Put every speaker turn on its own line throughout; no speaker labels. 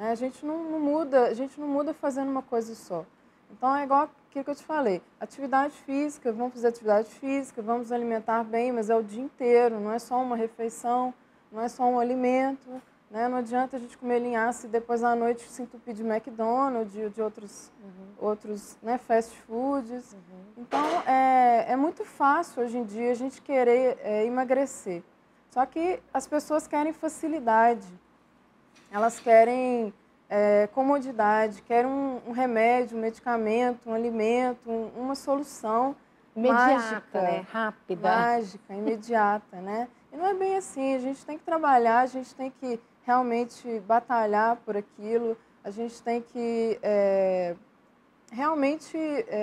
né? A gente não muda fazendo uma coisa só. Então, é igual aquilo que eu te falei, atividade física, vamos fazer atividade física, vamos alimentar bem, mas é o dia inteiro, não é só uma refeição, não é só um alimento, né? Não adianta a gente comer linhaça e depois à noite se entupir de McDonald's, de outros, né, fast foods. Então, é muito fácil hoje em dia a gente querer emagrecer. Só que as pessoas querem facilidade, elas querem comodidade, querem um remédio, um medicamento, um alimento, uma solução
imediata,
mágica,
né? Rápida.
Mágica, imediata, né? E não é bem assim, a gente tem que trabalhar, a gente tem que realmente batalhar por aquilo, a gente tem que realmente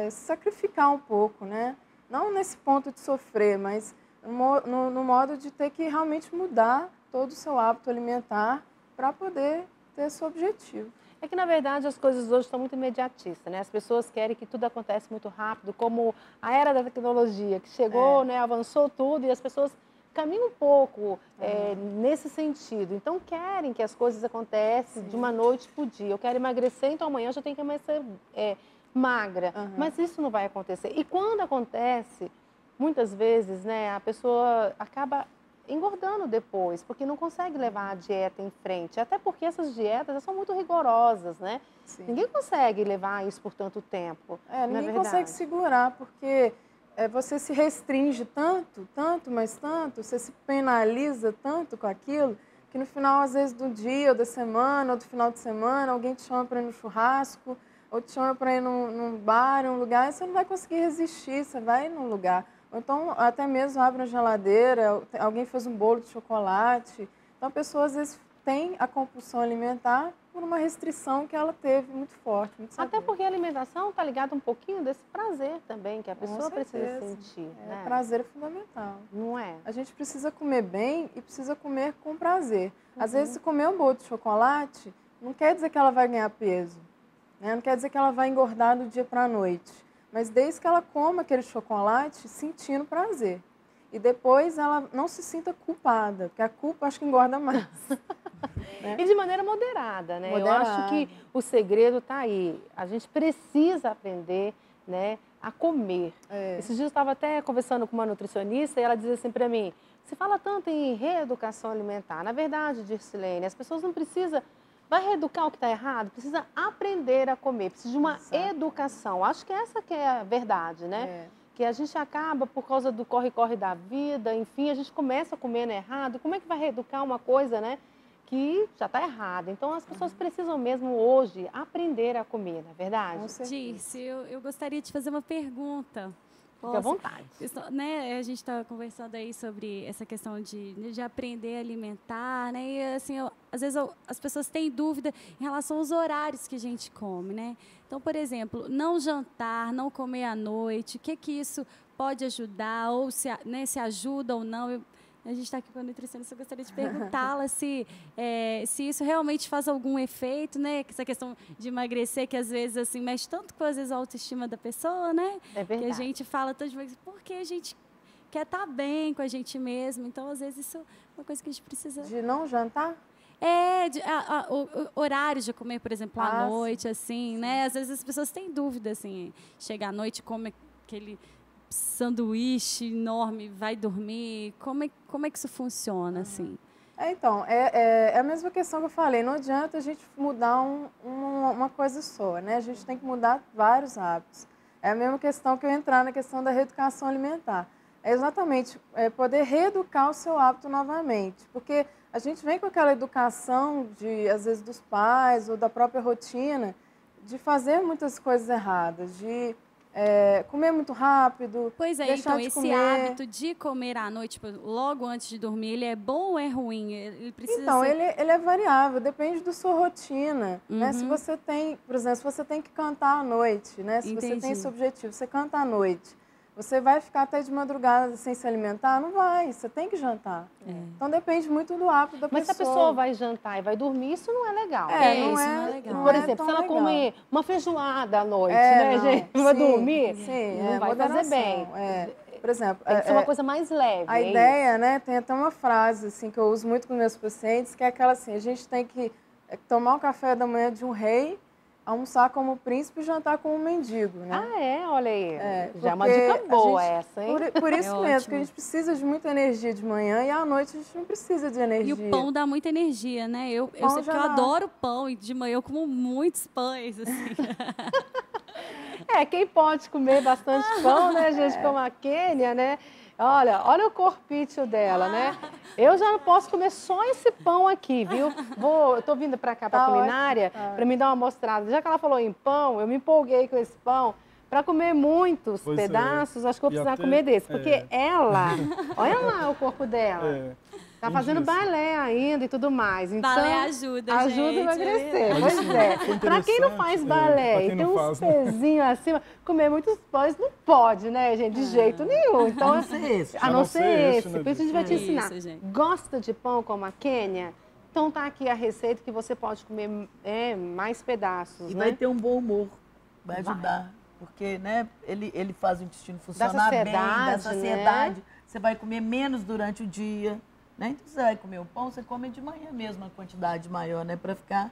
se sacrificar um pouco, né? Não nesse ponto de sofrer, mas no modo de ter que realmente mudar todo o seu hábito alimentar para poder ter esse objetivo.
É que, na verdade, as coisas hoje estão muito imediatistas, né? As pessoas querem que tudo aconteça muito rápido, como a era da tecnologia, que chegou, né, avançou tudo e as pessoas caminham um pouco nesse sentido. Então, querem que as coisas aconteçam de uma noite para o dia. Eu quero emagrecer, então amanhã eu já tenho que amanhecer magra. Mas isso não vai acontecer. E quando acontece, muitas vezes, né, a pessoa acaba engordando depois, porque não consegue levar a dieta em frente. Até porque essas dietas são muito rigorosas, né?
Sim.
Ninguém consegue levar isso por tanto tempo.
Ninguém consegue segurar, porque você se restringe tanto, mas tanto, você se penaliza tanto com aquilo, que no final, às vezes, do dia, ou da semana, ou do final de semana, alguém te chama para ir no churrasco, ou te chama para ir num bar, num lugar, e você não vai conseguir resistir, você vai num lugar. Ou então, até mesmo abre uma geladeira, alguém fez um bolo de chocolate. Então, a pessoa, às vezes, tem a compulsão alimentar por uma restrição que ela teve muito forte, muito severa.
Até porque a alimentação está ligada um pouquinho desse prazer também, que a pessoa precisa sentir. Né?
Prazer é fundamental.
Não é?
A gente precisa comer bem e precisa comer com prazer. Às vezes, se comer um bolo de chocolate, não quer dizer que ela vai ganhar peso, né? Não quer dizer que ela vai engordar do dia para a noite. Mas desde que ela coma aquele chocolate sentindo prazer. E depois ela não se sinta culpada, porque a culpa acho que engorda mais.
Né? E de maneira moderada, né?
Moderada.
Eu acho que o segredo está aí. A gente precisa aprender, né, a comer. Esses dias eu estava até conversando com uma nutricionista e ela dizia assim para mim, se fala tanto em reeducação alimentar. Na verdade, Dircilene, as pessoas não precisam... Vai reeducar o que está errado? Precisa aprender a comer, precisa de uma educação. Acho que essa que é a verdade, né? Que a gente acaba, por causa do corre-corre da vida, enfim, a gente começa comendo errado. Como é que vai reeducar uma coisa, né, que já está errada? Então, as pessoas precisam mesmo hoje aprender a comer, não é verdade?
Dirce, eu gostaria de fazer uma pergunta.
Fique à vontade.
Né, a gente está conversando aí sobre essa questão de aprender a alimentar, né? E assim, às vezes as pessoas têm dúvida em relação aos horários que a gente come, né? Então, por exemplo, não jantar, não comer à noite, o que isso pode ajudar, ou se ajuda ou não? A gente está aqui com a nutricionista, eu gostaria de perguntá-la se isso realmente faz algum efeito, né? Essa questão de emagrecer, que às vezes assim, mexe tanto com às vezes, a autoestima da pessoa, né?
É verdade.
Que a gente fala tanto de emagrecer, porque a gente quer estar bem com a gente mesmo. Então, às vezes, isso é uma coisa que a gente precisa...
De não jantar?
O horário de comer, por exemplo, à noite, assim, né? Às vezes as pessoas têm dúvida, assim, chega à noite e come aquele... sanduíche enorme, vai dormir, como é que isso funciona, assim?
Então, é a mesma questão que eu falei, não adianta a gente mudar uma coisa só, né? A gente tem que mudar vários hábitos. É a mesma questão que eu entrar na questão da reeducação alimentar. É exatamente poder reeducar o seu hábito novamente, porque a gente vem com aquela educação, às vezes, dos pais ou da própria rotina, de fazer muitas coisas erradas, de... comer muito rápido,
pois é,
deixar
então
de
esse
comer.
hábito de comer à noite, tipo, logo antes de dormir, ele é bom ou é ruim? Ele precisa
então,
ser...
ele é variável, depende da sua rotina. Né? Se você tem, por exemplo, se você tem que cantar à noite, né? Se você tem esse objetivo, você canta à noite, você vai ficar até de madrugada sem se alimentar? Não vai, você tem que jantar. Então depende muito do hábito da pessoa.
Mas se a pessoa vai jantar e vai dormir, isso não é legal.
Isso não é legal.
Por exemplo, se ela comer uma feijoada à noite, né, gente? Vai dormir, não vai fazer bem.
Por exemplo,
tem que ser uma coisa mais leve.
A ideia, né, tem até uma frase assim, que eu uso muito com meus pacientes, que é aquela assim, a gente tem que é tomar o café da manhã de um rei, almoçar como príncipe e jantar como um mendigo, né?
Ah, é? Olha aí. Já é uma dica boa essa, hein?
Por isso mesmo,
ótimo.
que a gente precisa de muita energia de manhã e à noite a gente não precisa de energia.
E o pão dá muita energia, né? Eu sei que eu adoro pão e de manhã eu como muitos pães, assim.
Quem pode comer bastante pão, né, gente, como a Kênia, né? Olha o corpício dela, né? Eu já não posso comer só esse pão aqui, viu? Eu tô vindo para cá, para a culinária, para me dar uma mostrada. Já que ela falou em pão, eu me empolguei com esse pão. Para comer muitos pedaços, acho que eu vou precisar comer desse. Porque ela, olha lá o corpo dela. Tá fazendo balé ainda e tudo mais. Então,
balé ajuda, gente.
Ajuda a emagrecer, pois é. Para quem não faz balé e tem uns pezinhos acima, comer muitos pães não pode, né, gente? De jeito nenhum. Então,
a não ser esse.
A não ser esse. Por isso a gente vai te ensinar.
Isso, gente.
Gosta de pão como a Kênia? Então tá aqui a receita que você pode comer mais pedaços,
E
né?
vai ter um bom humor. Vai ajudar. Porque, né, ele faz o intestino funcionar bem, da saciedade.
Né?
Você vai comer menos durante o dia. Né? Então, você vai comer o pão, você come de manhã mesmo, uma quantidade maior, né? Para ficar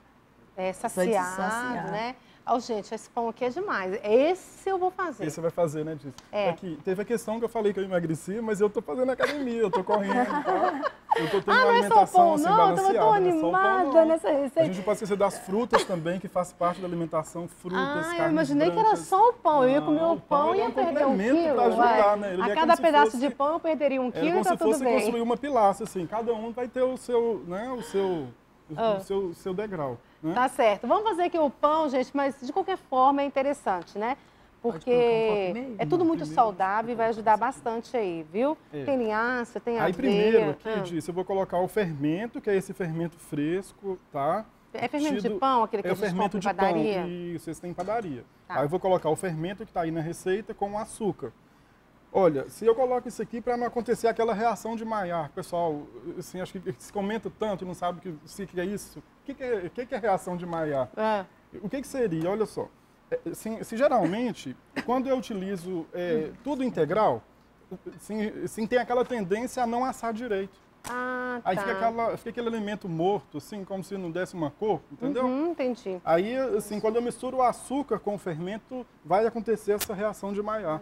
saciado, né? Gente, esse pão aqui é demais. Esse eu vou fazer.
Esse você vai fazer, né, Diz? Aqui, teve a questão que eu falei que eu emagreci, mas eu tô fazendo academia, eu tô correndo, tá? Eu tô tendo uma alimentação assim, balanceada.
Eu tô animada nessa receita.
A gente pode esquecer das frutas também, que faz parte da alimentação, frutas, carnes
eu imaginei
brancas.
que era só o pão. Eu ia comer o pão e ia perder 1 quilo.
Pra ajudar, né?
A cada pedaço de pão eu perderia 1 quilo e tá tudo bem.
É como se fosse construir uma pilastra, assim. Cada um vai ter o seu, né, o seu degrau. Né?
Tá certo. Vamos fazer aqui o pão, gente, mas de qualquer forma é interessante, né? Porque é tudo muito saudável e vai ajudar bastante aí, viu? Tem linhaça, tem aveia.
Aí primeiro aqui, Diz, eu vou colocar o fermento, que é esse fermento fresco, tá?
É fermento de pão, aquele que a gente compra em padaria?
Isso, esse tem em padaria.
Tá.
Aí eu vou colocar o fermento que está aí na receita com o açúcar. Olha, se eu coloco isso aqui para não acontecer aquela reação de Maillard, pessoal, assim, acho que se comenta tanto e não sabe o que é isso. O que é reação de Maillard? O que seria? Olha só. Se geralmente, quando eu utilizo tudo integral, tem aquela tendência a não assar direito. Aí fica aquele alimento morto, assim, como se não desse uma cor, entendeu?
Entendi.
Aí, assim, quando eu misturo o açúcar com o fermento, vai acontecer essa reação de Maillard.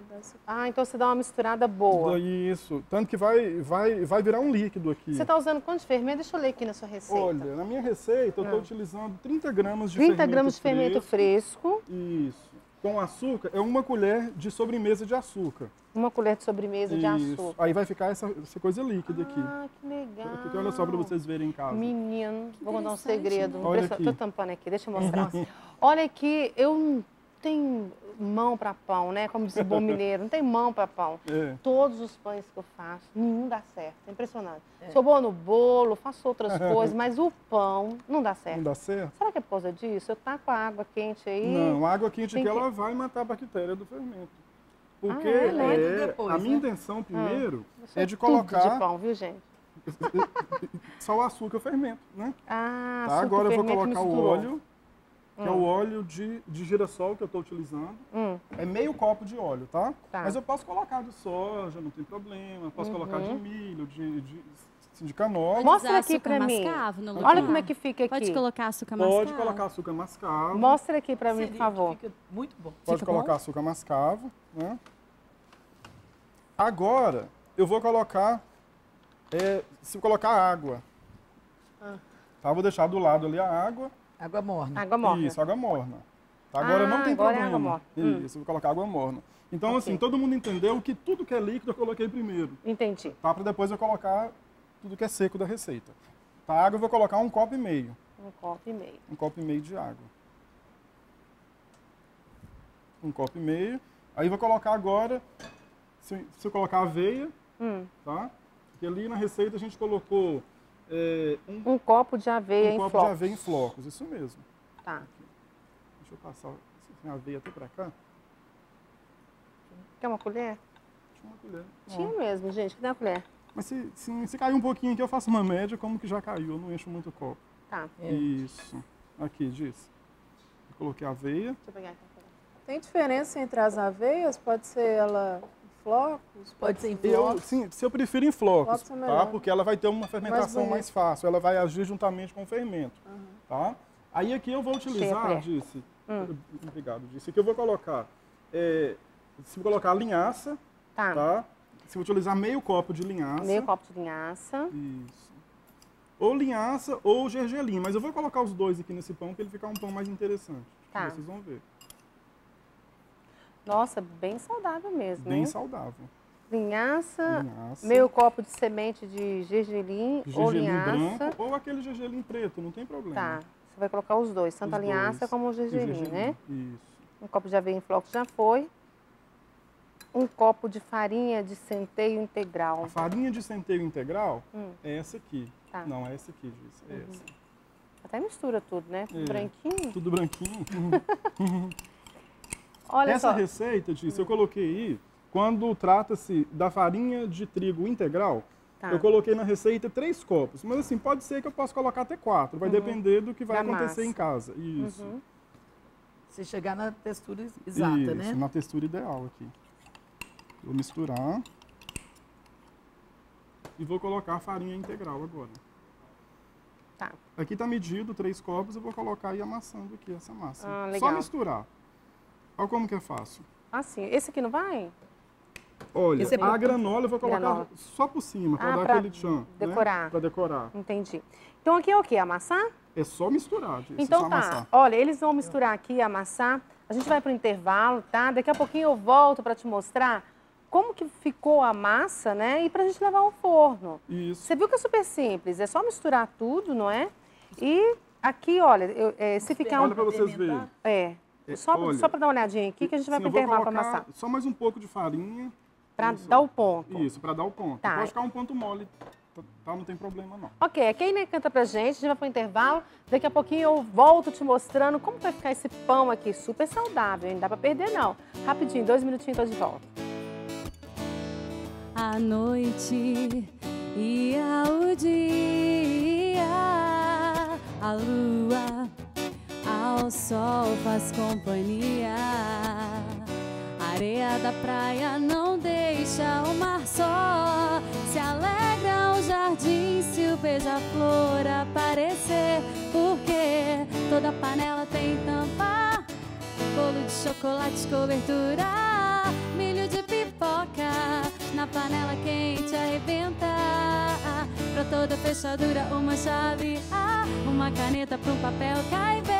Então você dá uma misturada boa.
Isso. Tanto que vai virar um líquido aqui.
Você está usando quanto de fermento? Deixa eu ler aqui na sua receita.
Olha, na minha receita eu estou utilizando 30 gramas de
30 gramas de fermento fresco.
Isso. Com açúcar, é 1 colher de sobremesa de açúcar.
1 colher de sobremesa de açúcar.
Aí vai ficar essa coisa líquida aqui.
Que legal.
Porque olha só para vocês verem em casa.
Menino, vou contar um segredo.
Estou
tampando aqui, deixa eu mostrar. Olha aqui, eu não tenho mão para pão, né? Como diz o bom mineiro, não tem mão para pão. Todos os pães que eu faço, nenhum dá certo. É impressionante. Sou boa no bolo, faço outras coisas, mas o pão não dá certo.
Não dá certo?
Será que é por causa disso? Eu taco a água quente aí?
Não, a água quente aqui ela vai matar a bactéria do fermento. Porque a minha intenção primeiro é de colocar...
Tudo de pão, viu, gente?
Só o açúcar e o fermento, né?
Açúcar,
agora eu vou colocar
misturou.
o óleo, que é o óleo de girassol que eu estou utilizando. É meio copo de óleo, tá? Mas eu posso colocar de soja, não tem problema. Posso colocar de milho, de canola.
Mostra aqui para mim. Olha como é que fica aqui.
Pode colocar açúcar mascavo?
Pode colocar açúcar mascavo.
Mostra aqui para mim, por favor.
Fica muito bom.
Pode colocar açúcar mascavo, né? Agora, eu vou colocar, se eu colocar água, tá? Vou deixar do lado ali a água.
Água morna.
Água morna.
Isso, água morna. Tá? Agora não tem
agora
problema.
É água morna.
Isso, vou colocar água morna. Então, assim, todo mundo entendeu que tudo que é líquido eu coloquei primeiro.
Entendi.
Tá? Para depois eu colocar tudo que é seco da receita. Tá? A água eu vou colocar 1,5 copo.
1,5 copo.
1,5 copo de água. 1,5 copo. Aí eu vou colocar agora, se eu colocar aveia, tá? Porque ali na receita a gente colocou...
1 copo de aveia em flocos.
1 copo de aveia em flocos, isso mesmo.
Tá.
Deixa eu passar a aveia até pra cá.
Quer uma colher?
Tinha uma colher.
Tinha mesmo, gente. Cadê a colher?
Mas se cair um pouquinho aqui, eu faço uma média, como que já caiu, eu não encho muito o copo.
Tá.
Isso. Aqui, diz. Eu coloquei a aveia.
Deixa eu pegar aqui.
Tem diferença entre as aveias? Pode ser ela em flocos?
Pode ser em flocos.
Sim, se eu prefiro em flocos,
Flocos é melhor.
tá? Porque ela vai ter uma fermentação mais fácil, ela vai agir juntamente com o fermento, tá? Aí aqui eu vou utilizar, Disse, obrigado, Disse, aqui eu vou colocar, se eu colocar linhaça, tá? Se eu utilizar meio copo de linhaça.
Meio copo de linhaça.
Isso. Ou linhaça ou gergelim, mas eu vou colocar os dois aqui nesse pão para ele ficar um pão mais interessante.
Tá.
Vocês vão ver.
Nossa, bem saudável mesmo,
Bem
hein?
saudável.
Linhaça, meio copo de semente de gergelim ou linhaça.
Branco ou aquele gergelim preto, não tem problema.
Tá, você vai colocar os dois, tanto a linhaça como o gergelim, né?
Isso.
Um copo de aveia em flocos já foi. Um copo de farinha de centeio integral.
A farinha de centeio integral é essa aqui.
Tá.
Não, é essa aqui, Disse. É essa.
Até mistura tudo, né? Tudo branquinho.
Tudo branquinho.
Olha
essa
só.
receita, Disse, eu coloquei aí, quando trata-se da farinha de trigo integral, eu coloquei na receita 3 copos. Mas assim, pode ser que eu possa colocar até 4. Vai depender do que vai acontecer em casa. Isso.
Você chegar na textura exata, né?
Isso, na textura ideal aqui. Vou misturar. E vou colocar a farinha integral agora.
Tá.
Aqui tá medido 3 copos, eu vou colocar aí amassando aqui essa massa.
Legal.
Só misturar. Olha como que é fácil.
Assim, esse aqui não vai?
Olha, a granola eu vou colocar só por cima, para dar aquele tchan.
Decorar.
Né? Para decorar.
Entendi. Então aqui é o quê? Amassar?
É só misturar, Disse,
então
só
tá.
amassar.
Olha, eles vão misturar aqui, amassar. A gente vai pro intervalo, tá? Daqui a pouquinho eu volto para te mostrar como que ficou a massa, né? E pra gente levar ao forno.
Isso.
Você viu que é super simples, é só misturar tudo, não é? E aqui, olha, se ficar
olha para vocês verem.
Só para dar uma olhadinha aqui que a gente vai pro intervalo para amassar.
Só mais um pouco de farinha.
Para dar o ponto.
Isso, para dar o ponto.
Tá.
Pode ficar um ponto mole, tá? Não tem problema não.
Ok, aqui a canta pra gente, a gente vai pro intervalo. Daqui a pouquinho eu volto te mostrando como vai ficar esse pão aqui, super saudável, hein? Não dá para perder não. Rapidinho, 2 minutinhos, tô de volta.
A noite e ao dia, a lua ao sol faz companhia. A areia da praia não deixa o mar só. Se alegra o jardim se o beija-flor aparecer. Porque toda panela tem tampa, bolo de chocolate, cobertura, milho de pipoca, na panela quente arrebenta. Pra toda fechadura uma chave, uma caneta pra um papel caipira.